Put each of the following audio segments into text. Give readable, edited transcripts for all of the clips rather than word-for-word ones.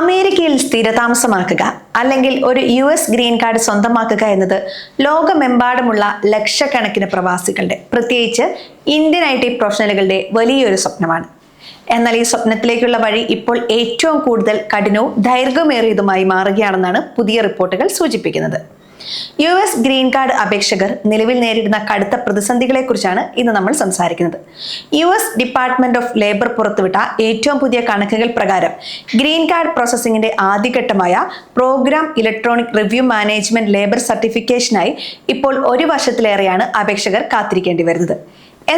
അമേരിക്കയിൽ സ്ഥിരതാമസമാക്കുക അല്ലെങ്കിൽ ഒരു US ഗ്രീൻ കാർഡ് സ്വന്തമാക്കുക എന്നത് ലോകമെമ്പാടുമുള്ള ലക്ഷക്കണക്കിന് പ്രവാസികളുടെ, പ്രത്യേകിച്ച് ഇന്ത്യൻ IT പ്രൊഫഷണലുകളുടെ വലിയൊരു സ്വപ്നമാണ്. എന്നാൽ ഈ സ്വപ്നത്തിലേക്കുള്ള വഴി ഇപ്പോൾ ഏറ്റവും കൂടുതൽ കഠിനവും ദൈർഘ്യമേറിയതുമായി മാറുകയാണെന്നാണ് പുതിയ റിപ്പോർട്ടുകൾ സൂചിപ്പിക്കുന്നത്. US ഗ്രീൻ കാർഡ് അപേക്ഷകർ നിലവിൽ നേരിടുന്ന കടുത്ത പ്രതിസന്ധികളെക്കുറിച്ചാണ് ഇന്ന് നമ്മൾ സംസാരിക്കുന്നത്. US ഡിപ്പാർട്ട്മെന്റ് ഓഫ് ലേബർ പുറത്തുവിട്ട ഏറ്റവും പുതിയ കണക്കുകൾ പ്രകാരം ഗ്രീൻ കാർഡ് പ്രോസസ്സിംഗിന്റെ ആദ്യഘട്ടമായ program electronic review management labour സർട്ടിഫിക്കേഷനായി ഇപ്പോൾ 1 വർഷത്തിലേറെയാണ് അപേക്ഷകർ കാത്തിരിക്കേണ്ടി വരുന്നത്.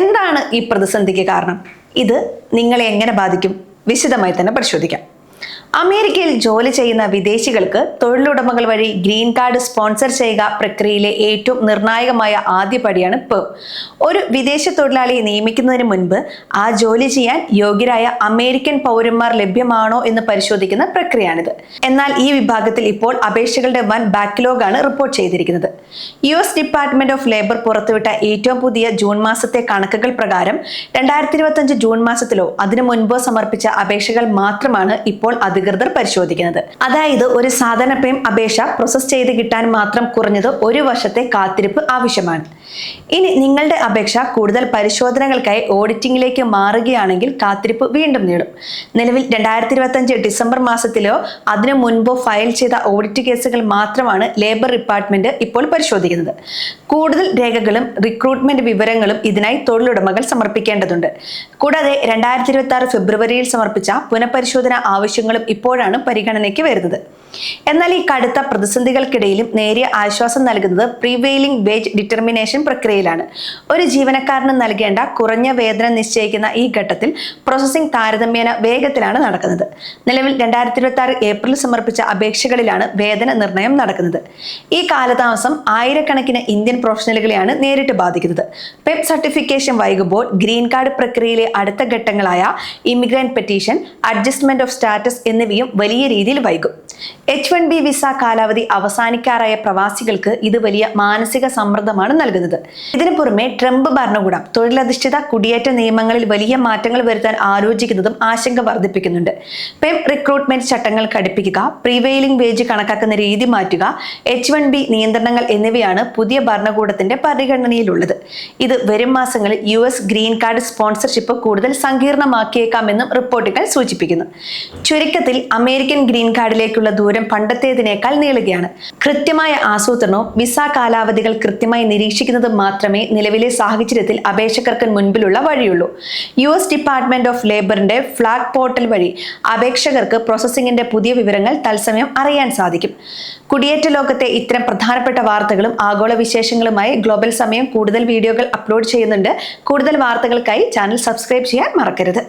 എന്താണ് ഈ പ്രതിസന്ധിക്ക് കാരണം? ഇത് നിങ്ങളെ എങ്ങനെ ബാധിക്കും? വിശദമായി തന്നെ പരിശോധിക്കാം. അമേരിക്കയിൽ ജോലി ചെയ്യുന്ന വിദേശികൾക്ക് തൊഴിലുടമകൾ വഴി ഗ്രീൻ കാർഡ് സ്പോൺസർ ചെയ്യുക പ്രക്രിയയിലെ ഏറ്റവും നിർണായകമായ ആദ്യപടിയാണ് PERM. ഒരു വിദേശ തൊഴിലാളിയെ നിയമിക്കുന്നതിന് മുൻപ് ആ ജോലി ചെയ്യാൻ യോഗ്യരായ അമേരിക്കൻ പൗരന്മാർ ലഭ്യമാണോ എന്ന് പരിശോധിക്കുന്ന പ്രക്രിയയാണിത്. എന്നാൽ ഈ വിഭാഗത്തിൽ ഇപ്പോൾ അപേക്ഷകളുടെ വൻ ബാക്ക്ലോഗാണ് റിപ്പോർട്ട് ചെയ്തിരിക്കുന്നത്. US ഡിപ്പാർട്ട്മെന്റ് ഓഫ് ലേബർ പുറത്തുവിട്ട ഏറ്റവും പുതിയ ജൂൺ മാസത്തെ കണക്കുകൾ പ്രകാരം 2025 ജൂൺ മാസത്തിലോ അതിനു മുൻപോ സമർപ്പിച്ച അപേക്ഷകൾ മാത്രമാണ് ഇപ്പോൾ അധികൃതർ പരിശോധിക്കുന്നത്. അതായത് ഒരു സാധാരണ PERM അപേക്ഷ പ്രോസസ് ചെയ്ത് കിട്ടാൻ മാത്രം കുറഞ്ഞത് 1 വർഷത്തെ കാത്തിരിപ്പ് ആവശ്യമാണ്. ഇനി നിങ്ങളുടെ അപേക്ഷ കൂടുതൽ പരിശോധനകൾക്കായി ഓഡിറ്റിംഗിലേക്ക് മാറുകയാണെങ്കിൽ കാത്തിരിപ്പ് വീണ്ടും നീളും. നിലവിൽ 2025 ഡിസംബർ മാസത്തിലോ അതിനു മുൻപോ ഫയൽ ചെയ്ത ഓഡിറ്റ് കേസുകൾ മാത്രമാണ് ലേബർ ഡിപ്പാർട്ട്മെന്റ് ഇപ്പോൾ പരിശോധിക്കുന്നത്. കൂടുതൽ രേഖകളും റിക്രൂട്ട്മെന്റ് വിവരങ്ങളും ഇതിനായി തൊഴിലുടമകൾ സമർപ്പിക്കേണ്ടതുണ്ട്. കൂടാതെ 2026 ഫെബ്രുവരിയിൽ സമർപ്പിച്ച പുനഃപരിശോധന ആവശ്യങ്ങളും ഇപ്പോഴാണ് പരിഗണനയ്ക്ക് വരുന്നത്. എന്നാൽ ഈ കടുത്ത പ്രതിസന്ധികൾക്കിടയിലും നേരിയ ആശ്വാസം നൽകുന്നത് പ്രിവെയിലിംഗ് വേജ് ഡിറ്റർമിനേഷൻ പ്രക്രിയയിലാണ്. ഒരു ജീവനക്കാരന് നൽകേണ്ട കുറഞ്ഞ വേതനം നിശ്ചയിക്കുന്ന ഈ ഘട്ടത്തിൽ പ്രോസസ്സിംഗ് താരതമ്യേന വേഗത്തിലാണ് നടക്കുന്നത്. നിലവിൽ 2026 ഏപ്രിൽ സമർപ്പിച്ച അപേക്ഷകളിലാണ് വേതന നിർണയം നടക്കുന്നത്. ഈ കാലതാമസം ആയിരക്കണക്കിന് ഇന്ത്യൻ പ്രൊഫഷണലുകളെയാണ് നേരിട്ട് ബാധിക്കുന്നത്. PERM സർട്ടിഫിക്കേഷൻ വൈകുമ്പോൾ ഗ്രീൻ കാർഡ് പ്രക്രിയയിലെ അടുത്ത ഘട്ടങ്ങളായ immigrant petition, adjustment of status എന്നിവയും വലിയ രീതിയിൽ വൈകും. H-1B വിസ കാലാവധി അവസാനിക്കാറായ പ്രവാസികൾക്ക് ഇത് വലിയ മാനസിക സമ്മർദ്ദമാണ് നൽകുന്നത്. ഇതിനു പുറമെ ട്രംപ് ഭരണകൂടം തൊഴിലധിഷ്ഠിത കുടിയേറ്റ നിയമങ്ങളിൽ വലിയ മാറ്റങ്ങൾ വരുത്താൻ ആലോചിക്കുന്നതും ആശങ്ക വർദ്ധിപ്പിക്കുന്നുണ്ട്. PERM റിക്രൂട്ട്മെന്റ് ചട്ടങ്ങൾ കടുപ്പിക്കുക, പ്രീവെയിലിംഗ് വേജ് കണക്കാക്കുന്ന രീതി മാറ്റുക, H-1B നിയന്ത്രണങ്ങൾ എന്നിവയാണ് പുതിയ ഭരണകൂടത്തിന്റെ പരിഗണനയിലുള്ളത്. ഇത് വരും മാസങ്ങളിൽ US ഗ്രീൻ കാർഡ് സ്പോൺസർഷിപ്പ് കൂടുതൽ സങ്കീർണമാക്കിയേക്കാമെന്നും റിപ്പോർട്ടുകൾ സൂചിപ്പിക്കുന്നു. ചുരുക്കത്തിൽ അമേരിക്കൻ ഗ്രീൻ കാർഡിലേക്കുള്ള ദൂരം പണ്ടത്തേതിനേക്കാൾ നീളുകയാണ്. കൃത്യമായ ആസൂത്രണവും വിസ കാലാവധികൾ കൃത്യമായി നിരീക്ഷിക്കുന്നത് മാത്രമേ നിലവിലെ സാഹചര്യത്തിൽ അപേക്ഷകർക്ക് മുൻപിലുള്ള വഴിയുള്ളൂ. US ഡിപ്പാർട്ട്മെന്റ് ഓഫ് ലേബറിന്റെ ഫ്ലാഗ് പോർട്ടൽ വഴി അപേക്ഷകർക്ക് പ്രോസസ്സിംഗിന്റെ പുതിയ വിവരങ്ങൾ തത്സമയം അറിയാൻ സാധിക്കും. കുടിയേറ്റ ലോകത്തെ ഇത്തരം പ്രധാനപ്പെട്ട വാർത്തകളും ആഗോള വിശേഷങ്ങളുമായി ഗ്ലോബൽ സമയം കൂടുതൽ വീഡിയോകൾ അപ്ലോഡ് ചെയ്യുന്നുണ്ട്. കൂടുതൽ വാർത്തകൾക്കായി ചാനൽ സബ്സ്ക്രൈബ് ചെയ്യാൻ മറക്കരുത്.